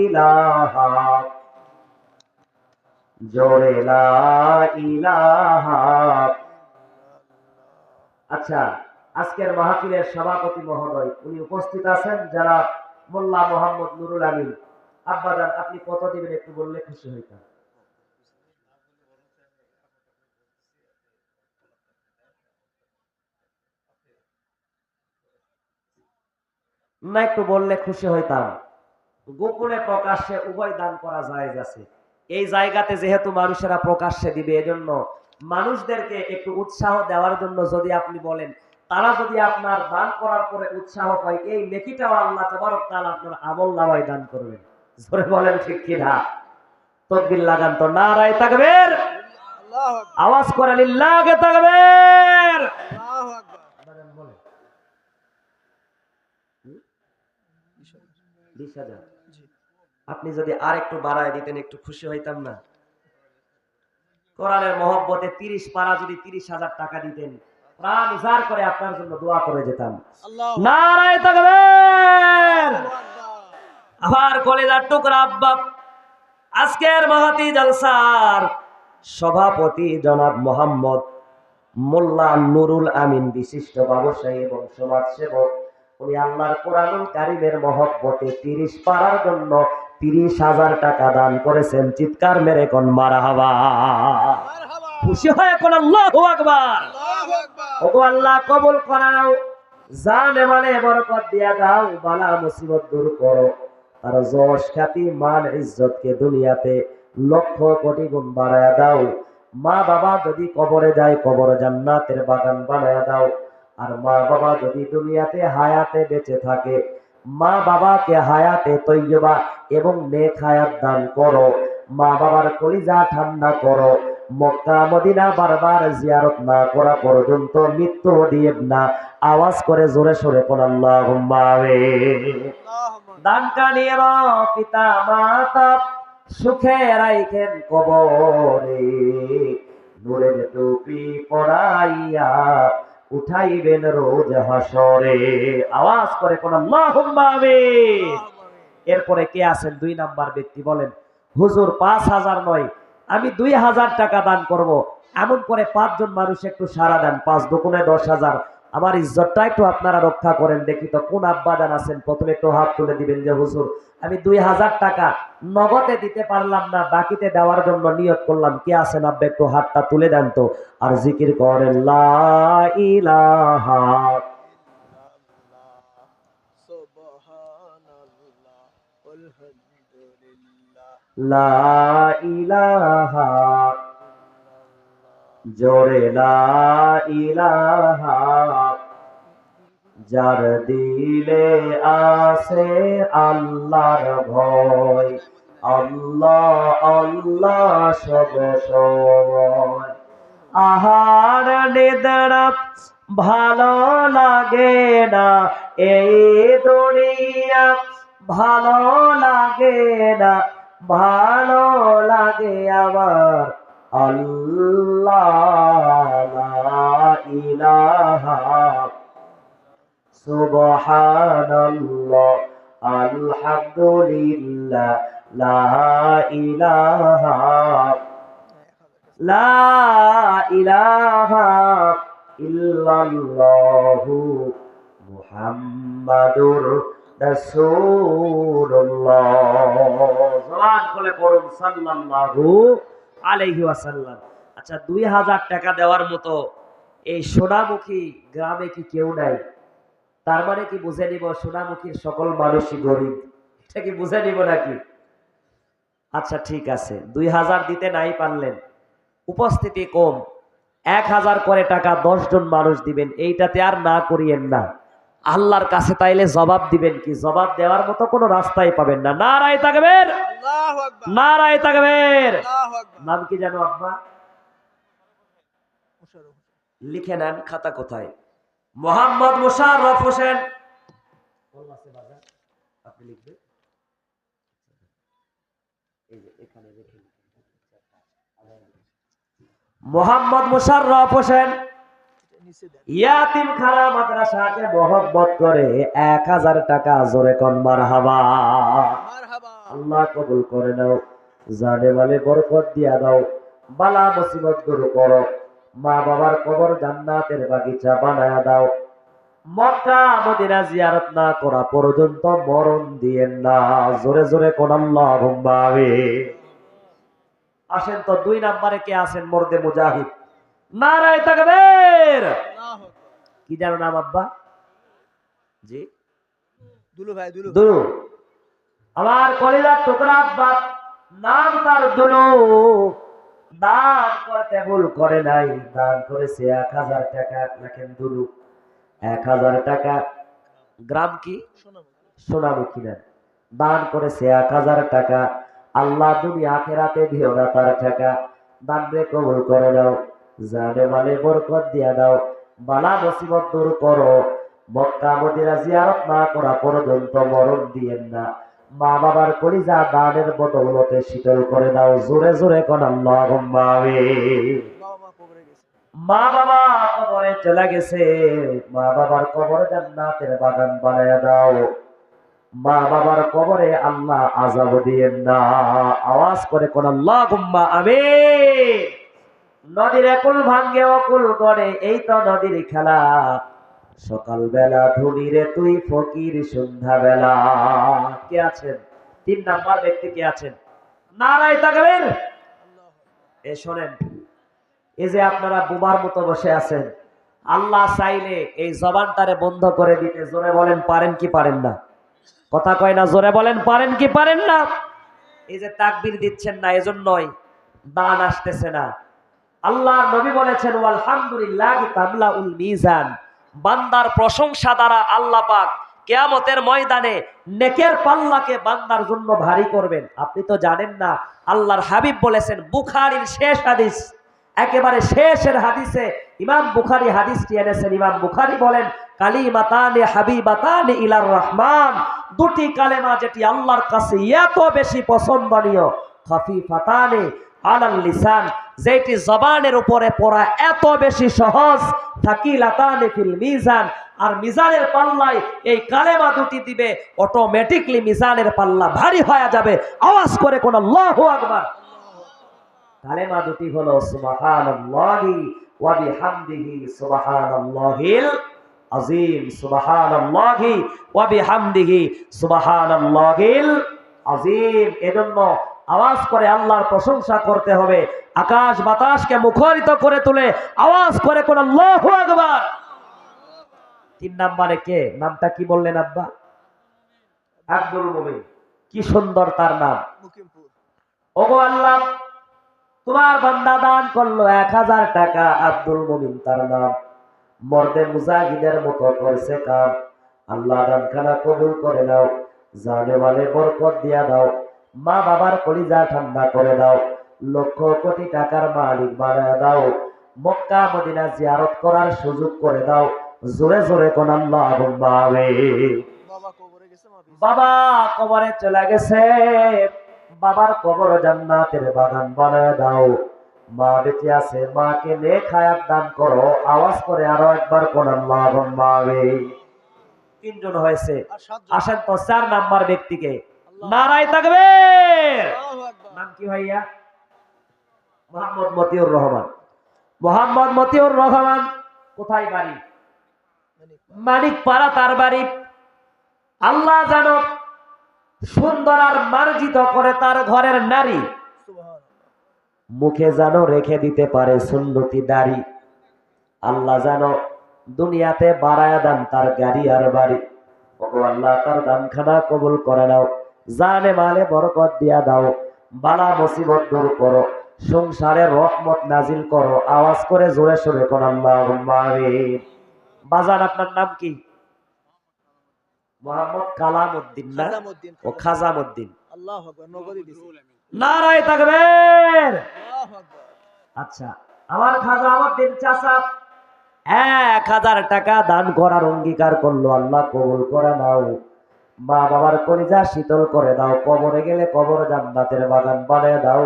ইলাহা, জোরে লা ইলাহা। আচ্ছা, আজকের মাহফিলের সভাপতি মহোদয় উনি উপস্থিত আছেন, যারা মোল্লা মোহাম্মদ নুরুল আমিন। আব্বাজান আপনি কত দিবেন একটু বললে খুশি হইতাম। না একটু বললে খুশি হইতাম। গোপনে প্রকাশ্যে উভয় দান করা জায়েজ আছে। এই জায়গাতে যেহেতু মানুষেরা প্রকাশ্যে দিবে, এজন্য মানুষদেরকে একটু উৎসাহ দেওয়ার জন্য যদি আপনি বলেন, তারা যদি আপনার দান করার পরে উৎসাহ পায়, এই নেকিটাও আল্লাহ তাবারক তাআলা আপনার আমলনামায় দান করবেন। জোরে বলেন ঠিক কি না? তাকবীর লাগান তো, নারায়ে তাকবীর, আল্লাহু আকবার, আওয়াজ করে লিল্লাহি তাকবীর, আল্লাহু আকবার। বলেন ২০,০০০। আপনি যদি আর একটু বাড়ায় দিতেন একটু খুশি হইতাম না? কোরআনের মহব্বতে ৩০ পারা যদি ৩০,০০০ টাকা দিতেন, প্রাণ উজাড় করে আপনার জন্য দোয়া করে যেতাম। নারায়ে তাকবীর। আমার কলিজার টুকরা আব্বা, আজকের মাহতি জলসার সভাপতি জনাব মোহাম্মদ মোল্লা নুরুল আমিন, বিশিষ্ট ব্যবসায়ী এবং সমাজসেবক, উনি আল্লাহর কোরআনুল কারীমের মহব্বতে ৩০ পারার জন্য ৩০,০০০ টাকা দান করেছেন। চিৎকার মেরে কোন মারহাবা, খুশি হয়ে কোন আল্লাহু আকবার। ওগো আল্লাহ কবুল করাও, জানে মানে বরকত দিয়া দাও, বালা মুসিবত দূর করো, আর যশ খ্যাতি মান ইজ্জতকে দুনিয়াতে লক্ষ কোটি গুণ বাড়ায়া দাও। মা বাবা যদি কবরে যায়, কবর জান্নাতের বাগান বানায়া দাও। আর মা বাবা যদি দুনিয়াতে হায়াতে বেঁচে থাকে, মা বাবাকে হায়াতে তৈয়বা এবং নেক হায়াত দান করো। মা বাবার কলিজা ঠান্ডা করো। মক্কা মদিনা বারবার জিয়ারত না করা পর্যন্ত মৃত্যু দিয়েন না। আওয়াজ করে জোরে সোরে কোন আল্লাহুম্মা আমিন। দান কানির পিতা মাতা সুখে রাইখেন কবরে, নূরের টুপি পরাইয়া উঠাইবেন রোজ হাসরে। আওয়াজ করে কোন আল্লাহুম্মা আমিন। এরপরে কে আছেন ২ নাম্বার ব্যক্তি? বলেন হুজুর ৫,০০০ নয়, আমি ২,০০০ টাকা দান করব। এমন করে ৫ জন মানুষ একটু সাড়া দেন। ৫ দুগুণে ১০,০০০। আমার ইজ্জতটা একটু আপনারা রক্ষা করেন। দেখি তো কোন আব্বাজান আছেন, প্রথমে একটু হাত তুলে দিবেন যে হুজুর আমি ২,০০০ টাকা নগদে দিতে পারলাম না, বাকিতে দেওয়ার জন্য নিয়ত করলাম। কে আছেন আব্বা, একটু হাতটা তুলে দেন তো, আর জিকির করেন লা ইলাহা, লা ইলাহা, জোরে লা ইলাহা। যার দিলে আছে আল্লাহর ভয়, আল্লাহ আল্লাহ সব সময়। আহার নিদ্রা ভালো লাগে না, এই দুনিয়া ভালো লাগে না, ভালো লাগে আমার আল্লাহ। লা ইলাহা, সুবহানাল্লাহ, আলহামদুলিল্লাহ, লা ইলাহা, লা ইলাহা ইল্লাল্লাহু মুহাম্মাদুর রাসূলুল্লাহ। জবান খুলে পড়ুন সাল্লাল্লাহু আলাইহি ওয়াসাল্লাম। আচ্ছা, ২,০০০ টাকা দেওয়ার মতো এই সোনামুখী গ্রামে কি কেউ নাই? তার মানে কি বুঝে নিব সোনামুখীর সকল মানুষই গরিব? এটা কি বুঝে নিব নাকি? আচ্ছা ঠিক আছে, ২,০০০ দিতে নাই পারলেন, উপস্থিতি কম, 1000 করে টাকা 10 জন মানুষ দিবেন, এইটাতে আর না করিয়েন না। আল্লাহর কাছে তাইলে জবাব দিবেন কি? জবাব দেওয়ার মতো কোনো রাস্তাই পাবেন না। নারায়ে তাকবীর, আল্লাহু আকবার, নারায়ে তাকবীর, আল্লাহু আকবার। নাম কি জানো আব্বা? লিখে নেন, খাতা কোথায়? মোহাম্মদ মোশাররফ হোসেন। আপনি লিখবেন, এই যে এখানে রেখে মোহাম্মদ মোশাররফ হোসেন ইয়াতিমখানা মাদ্রাসাকে মহব্বত করে 1000 টাকা জোরে কোন মারহাবা। আল্লাহ কবুল করে নাও, জানে মালে বরকত দিয়া দাও, বালা মুসিবত দূর করো, মা বাবার কবর জান্নাতের বাগিচা বানায়া দাও। মক্কা মদিনা জিয়ারত না করা পর্যন্ত মরণ দিয়েন না। জোরে জোরে কোন আল্লাহুম্মা আমিন। আসেন তো 2 নম্বরে কে আছেন? মর্দে মুজাহিদ। নারায়ে তাকবীর। কি জানো নাম আব্বা? জি দুলু ভাই। দুলু আমার কলিজার টুকরা আব্বা, নাম তার দুলু। দান করতে ভুল করে নাই, দান করেছে 1000 টাকা। লেখেন দুলু 1000 টাকা। গ্রাম কি? সোনামুখী। না, দান করেছে 1000 টাকা। আল্লাহ দুনিয়া আখিরাতে দিও না তার টাকা। দান রে কবুল করে নাও, জানে মালে বরকত দিয়া দাও, বালা মুসিবত দূর করো। মক্কা মদিনা জিয়ারত না করা পর্যন্ত মরণ দিয়েন না। মা বাবার কলিজা দানের বদৌলতে শীতল করে দাও। জোরে জোরে কোন আল্লাহুম্মা আমিন। মা বাবা কবরে চলে গেছে, মা বাবার কবর জান্নাতের বাগান বানায়া দাও। মা বাবার কবরে আল্লাহ আযাব দিয়েন না। আওয়াজ করে কোন আল্লাহুম্মা আমিন। নদীর কুল ভাঙ্গে অকুল গড়ে, এই তো নদীর খেলা। সকাল বেলা ধুনিরে তুই ফকির, সন্ধ্যা বেলা। কে আছেন? 3 নাম্বার ব্যক্তি কে আছেন? নারায়ে তাকবীর। এ শোনেন, এই যে আপনারা বুবার মতো বসে আছেন, আল্লাহ চাইলে এই জবানটারে বন্ধ করে দিতে, জোরে বলেন পারেন কি পারেন না? কথা কয় না, জোরে বলেন পারেন কি পারেন না? এই যে তাকবীর দিচ্ছেন না, এজন্যই দান আসতেছে না। আল্লাহ নবী বলেছেন আলহামদুলিল্লাহি তামলাউল মিজান। বান্দার প্রশংসা দ্বারা আল্লাহ পাক কিয়ামতের ময়দানে নেকের পাল্লাকে বান্দার জন্য ভারী করবেন। আপনি তো জানেন না, আল্লাহর হাবিব বলেছেন, বুখারীর শেষ হাদিস, একেবারে শেষের হাদিসে ইমাম বুখারী হাদিসটি এনেছেন। ইমাম বুখারী বলেন, কালিমাতানি হাবিবাতানি ইলার রহমান। 2টি কালেমা যেটি আল্লাহর কাছে এত বেশি পছন্দনীয়, খাফিফাতানি আলাল লিসান, যেটি জবানের উপরে পড়া এত বেশি সহজ, থাকিলাতানি ফিল মিজান, আর মিজানের পাল্লায় এই কালেমা 2টি দিবে, অটোমেটিকলি মিজানের পাল্লা ভারী হয়ে যাবে। আওয়াজ করে কোন আল্লাহু আকবার। কালেমা 2টি হলো সুবহানাল্লাহি ওয়া বিহামদিহি সুবহানাল্লাহিল আযীম, সুবহানাল্লাহি ওয়া বিহামদিহি সুবহানাল্লাহিল আযীম। এজন্য আওয়াজ করে আল্লাহর প্রশংসা করতে হবে। আকাশ বাতাসকে মুখরিত করে তুলে আওয়াজ করে কোন আল্লাহু আকবার। 3 নম্বরে কে? নামটা কি বললেন আব্বা? আব্দুল মুমিন। কি সুন্দর তার নাম। ওগো আল্লাহ, তোমার বান্দা দান করলো 1000 টাকা, আব্দুল মুমিন তার নাম। মর্দে মুজাহিদের মতো করেছে কাম। আল্লাহ দানখানা কবুল করে নাও, জানে মালে বরকত দিয়া দাও, মা বাবার কলিজা ঠান্ডা করে দাও, লক্ষ কোটি টাকার মালিক বানায় দাও, মক্কা মদিনা জিয়ারত করার সুযোগ করে দাও। জোরে জোরে কোন আল্লাহুম্মা আমিন। বাবা কবরে চলে গেছে, বাবার কবর জান্নাতের বাগান বানায় দাও। মা বেঁচে আছে, মাকে নেক হায়াত দান করো। আওয়াজ করে আরো একবার কোন আল্লাহুম্মা আমিন। 3 জন হয়েছে, আসেন তো 4 নাম্বার ব্যক্তিকে। নারায়ে তাকবীর। নাম কি ভাইয়া? মোহাম্মদ মতিউর রহমান। মোহাম্মদ মতিউর রহমান কোথায় বাড়ি? মানিকপাড়া তার বাড়ি। আল্লাহ জানো সুন্দর আর মার্জিত করে তার ঘরের নারী, মুখে জানো রেখে দিতে পারে সুন্নতি দাড়ি। আল্লাহ জানো দুনিয়াতে বাড়ায়া দান তার গাড়ি আর বাড়ি। ওগো আল্লাহ, তার দানখানা কবুল করে নাও, জানে মালে বরকত দিয়া দাও, বালা মুসিবত দূর করো, সংসারে রহমত নাজিল করো। আওয়াজ করে জোরে সোরে কোন আল্লাহুম্মা আমিন। বাজান আপনার নাম কি? মোহাম্মদ কালামউদ্দিন না? ও খাজামউদ্দিন। আল্লাহু আকবার, নগদই দিছি। নারায়ে তাকবীর। আল্লাহু আকবার। আচ্ছা, আমার খাজামউদ্দিন চাচা 1000 টাকা দান করার অঙ্গীকার করলো। আল্লাহ কবুল করে নাও। মা বাবার কলিজা শীতল করে দাও। কবরে গেলে কবর জান্নাতের বাগান বানিয়ে দাও।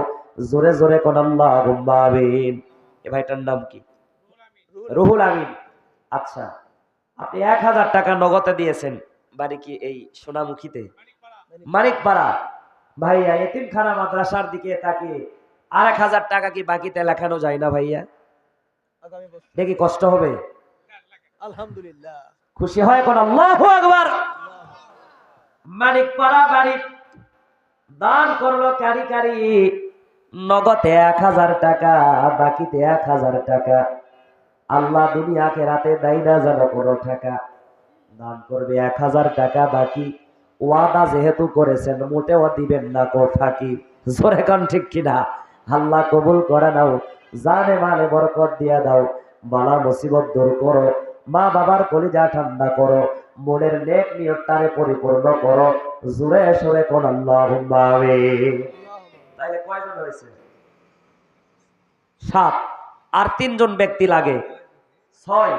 জোরে জোরে কোন আল্লাহুম্মা আমিন। এ ভাইটার নাম কি? রুহুল আমিন। আচ্ছা, আপনি 1000 টাকা নগদে দিয়েছেন। বাড়ি কি এই সোনামুখীতে? মানিকপাড়া। ভাইয়া এতিমখানা মাদ্রাসার দিকে তাকিয়ে আর 1000 টাকা কি বাকিতে লেখানো যায় না ভাইয়া? আগামী বছর দেখি কষ্ট হবে? আলহামদুলিল্লাহ। খুশি হয় কোন আল্লাহু আকবার। মানিকপাড়া বাড়ি দান করলো কারি কারি। নগদে 1000 টাকা, বাকিতে 1000 টাকা। আল্লাহ দুনিয়া আখিরাতে দেয় না যেন কোনো টাকা। দান করবে 1000 টাকা, বাকি ওয়াদা যেহেতু করেছেন মোটেও দিবেন না কো ফাঁকি। জোরে কোন ঠিক কিনা? আল্লাহ কবুল করে নাও। জানে মালে বরকত দিয়া দাও। বালা মুসিবত দূর করো। মা বাবার কলিজা ঠান্ডা করো। মনের নেক নিয়তটারে পরিপূর্ণ করো। জোরে সোরে কোন আল্লাহুম্মা আমিন। তাহলে কয়জন হয়েছে? 7। আর 3 জন ব্যক্তি লাগে। 6।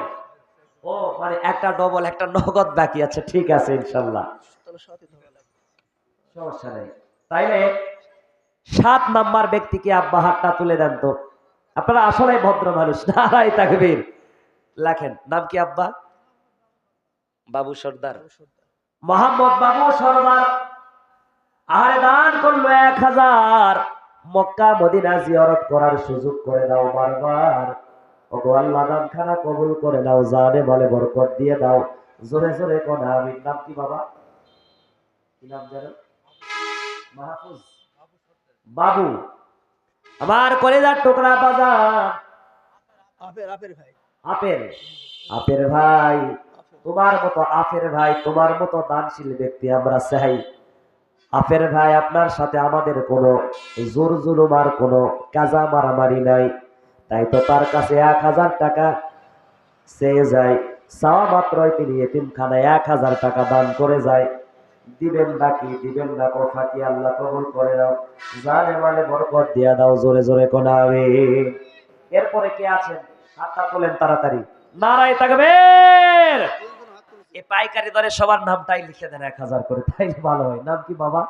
ও মানে একটা ডবল একটা নগদ বাকি আছে। ঠিক আছে ইনশাআল্লাহ, তাহলে সাথে থাকা লাগবে। সমস্যা নেই। তাইলে 7 নাম্বার ব্যক্তিকে আব্বা হাতটা তুলে দেন তো। আপনারা আসলে ভদ্র মানুষ। নারায়ে তাকবীর। লেখেন নাম কি আব্বা? বাবু সর্দার। মোহাম্মদ বাবু সর্দার। আরে দান করলো 1000। মক্কা মদিনা জিয়ারত করার সুযোগ করে দাও বারবার। ওগো আল্লাহ দানখানা কবুল করে নাও। জানে মালে বরকত দিয়ে দাও। জোরে জোরে কোন আমিন। নাম কি বাবা? কি নাম জানো? মাহফুজ বাবু। আমার কলিজার টুকরা বাজার আপের ভাই। আপের আপের ভাই, তোমার মতো আপের ভাই, তোমার মতো দানশীল ব্যক্তি আমরা চাই। আপের ভাই, আপনার সাথে আমাদের কোনো জোর জুলুম আর কোনো কাজা মারামারি নাই। তাই তো তার কাছে 1000 টাকা চেয়ে যায়। চাওয়া মাত্রই তিনি এতিমখানায় 1000 টাকা দান করে যায়। দিবেন নাকি দিবেন না কো ফাঁকি। আল্লাহ কবুল করে দাও। জানে মালে বরকত দিয়া দাও। জোরে জোরে কোন আমিন। এরপরে কে আছেন? হাতটা তোলেন তাড়াতাড়ি। নারায়ে তাকবীর। এই পাইকারি দরে সবার নামটাই লিখে দেন 1000 করে, তাই ভালো হয়। নাম কি বাবা?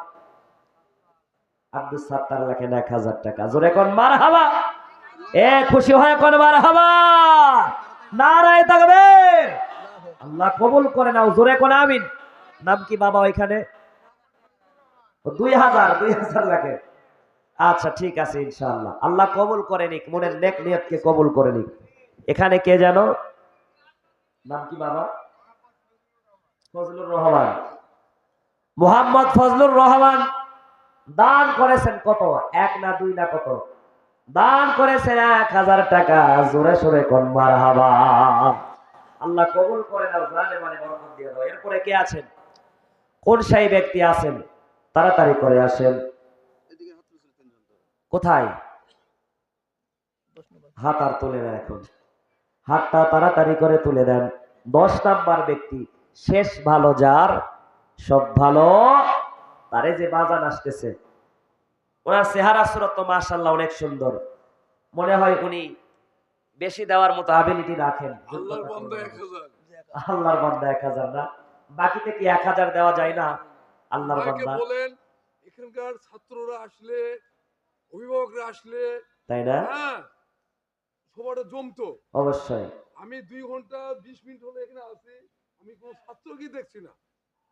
আব্দুল সাত্তার। লেখেন 1000 টাকা। জোরে কোন মারহাবা। এ খুশি হয় কোন মারহাবা। নারায়ে তাকবীর। আল্লাহ কবুল করে নাও। জোরে কোন আমিন। নাম কি বাবা ওইখানে? 2000 লাগে। আচ্ছা ঠিক আছে ইনশাআল্লাহ। আল্লাহ কবুল করে নিক। মনের নেক নিয়তকে কবুল করে নিক। এখানে কে জানো? নাম কি বাবা? ফজলুর রহমান। মোহাম্মদ ফজলুর রহমান দান করেছেন কত? 1 না 2 না কত? দান করেছেন 1000 টাকা। জোরে সোরে কোন মারহাবা। আল্লাহ কবুল করে নাও। জানে মানে বরকত দিয়ে দাও। এরপরে কে আছেন? কোন সেই ব্যক্তি আছেন? তাড়াতাড়ি করে আসেন। কোথায়? হাত আর তুলে না এখন। হাতটা তাড়াতাড়ি করে তুলে দেন। 10 নাম্বার ব্যক্তি, শেষ ভালো যার সব ভালো তারে যে বাজান আসতেছে। ওনার চেহারা সুরত তো মাশাআল্লাহ অনেক সুন্দর। মনে হয় উনি বেশি দেওয়ার মতো অ্যাবিলিটি রাখেন। আল্লাহর বান্দা 1000। আল্লাহর বান্দা 1000 না? বাকিতে কি 1000 দেওয়া যায় না? আল্লাহর ভাইকে বান্দা, বলেন এখানকার ছাত্ররা আসলে, অভিভাবকরা আসলে, তাই না? হ্যাঁ, সবাটা জমতো। অবশ্যই। আমি 2 ঘন্টা 20 মিনিট হলো এখানে আছি। আমি কোনো ছাত্রকে দেখছি না,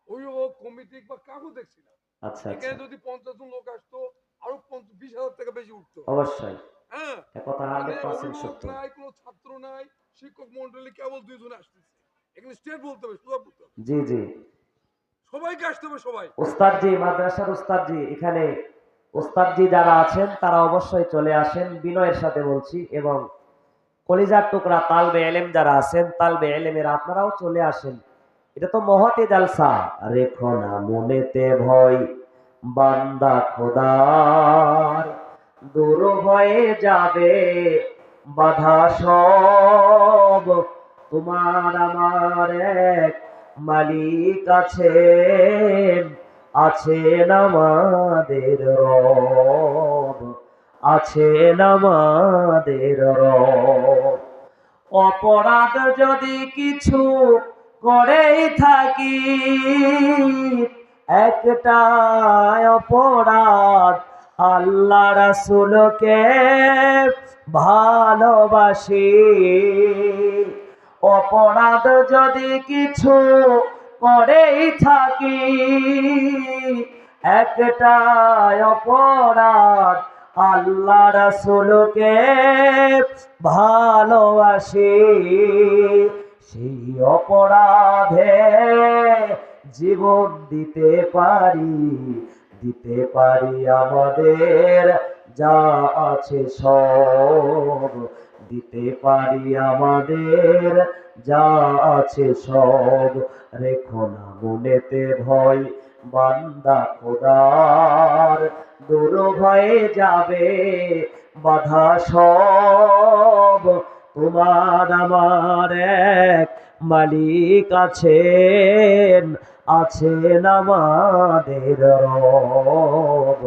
অভিভাবক কমিটি বা কাউকে দেখছি না। আচ্ছা এখানে আচ্ছা, যদি 50 জন লোক আসতো আরো 20,000 টাকা বেশি উঠতো। অবশ্যই। হ্যাঁ, এ কথা এখানে 100% অভিভাবক সত্য। নাই, কোনো ছাত্র নাই, শিক্ষক মন্ডলী কেবল 2 জন আসতেছে। এখানে স্টেট বলতে হবে, সোজা বলতে হবে। জি জি। সবাইকে আসতে হবে, সবাই। উস্তাদজি, মাদ্রাসার উস্তাদজি, এখানে উস্তাদজি যারা আছেন তারা অবশ্যই চলে আসেন, বিনয়ের সাথে বলছি। এবং কলিজার টুকরা তালবে এলেম যারা আছেন, তালবে এলেমের আপনারাও চলে আসেন। এটা তো মহতে জালসা। রেখো না মনেতে ভয় বান্দা খোদার, দূর হয়ে যাবে বাধা সব। তোমার আমার এক মালিক আছেন, আছেন আমাদের রব, আছেন আমাদের রব। অপরাধ যদি কিছু করেই থাকি, একটা অপরাধ আল্লাহ রাসূলকে ভালোবাসি। অপরাধ যদি কিছু করেই থাকি, একটা অপরাধ আল্লাহ রাসূলকে ভালোবাসি। সেই অপরাধে জীবন দিতে পারি, দিতে পারি আমাদের যা আছে সব, দিতে পারি আমাদের যা আছে সব। রেখো না মনেতে ভয় বান্দা খোদার, দূর হয়ে যাবে বাধা সব। তোমার আমার এক মালিক আছেন, আছেন আমাদের রব,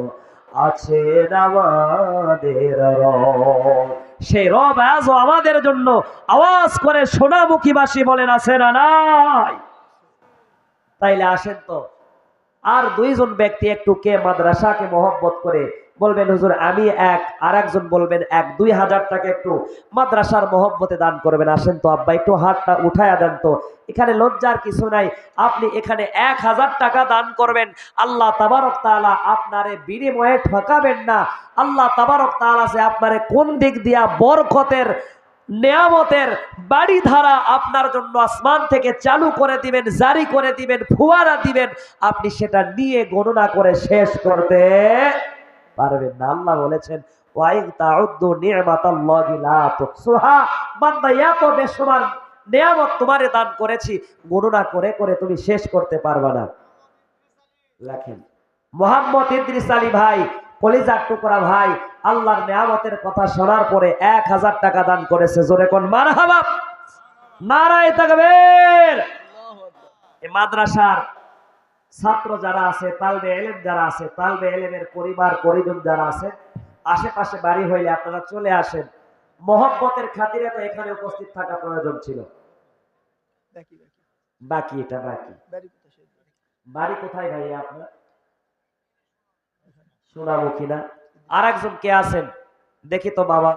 আছেন আমাদের রব। সেই রব আজও আমাদের জন্য আওয়াজ করে সোনামুখীবাসী বলেন আছে না নাই? তাইলে আসেন তো আর দুইজন ব্যক্তি একটু কে মাদ্রাসাকে মহব্বত করে বলবেন হুজুর আমি এক, আর একজন বলবেন এক, 2000 টাকা একটু মাদ্রাসার মহব্বতে দান করবেন। আসেন তো আব্বা একটু হাতটা উঠায়া দেন তো, এখানে লজ্জার কিছু নাই। আপনি এখানে 1000 টাকা দান করবেন, আল্লাহ তাবারক তাআলা আপনারে বিনিময়ে ঠকাবেন না। আল্লাহ তাবারক তাআলা যে আপনারে কোন দিক দিয়া বরকতের নেয়ামতের বাড়ি ধারা আপনার জন্য আসমান থেকে চালু করে দিবেন, জারি করে দিবেন, ফুয়ারা দিবেন, আপনি সেটা নিয়ে গণনা করে শেষ করতে পারবেন না। আল্লাহ বলেছেন ওয়াইন তাউদ্দু নি'মাতাল্লাহি লা তুহসুহা, বান্দা এত বেশমার নেয়ামত তোমারে দান করেছি, গণনা করে করে তুমি শেষ করতে পারবে না। লেখেন মোহাম্মদ ইদ্রিস আলী ভাই, কলিজার টুকরা ভাই, আল্লাহর নেয়ামতের কথা শোনার পরে 1000 টাকা দান করেছে। জোরে কোন মারহাবা, নারায়ে তাকবীর। আল্লাহু আকবার। এই মাদ্রাসার ছাত্র যারা আছে, তালবে এলেম যারা আছে, তালবে এলেমের পরিবার পরিজন যারা আছে, আশেপাশে বাড়ি হইলে আপনারা চলে আসেন। মহব্বতের খাতিরে তো এখানে উপস্থিত থাকা প্রয়োজন ছিল। বাকি বাকি বাকি এটা বাকি। বাড়ি কোথায় সেই বাড়ি? বাড়ি কোথায় ভাই আপনার? সোনামুখী না? আর একজন কে আছেন দেখি তো বাবা।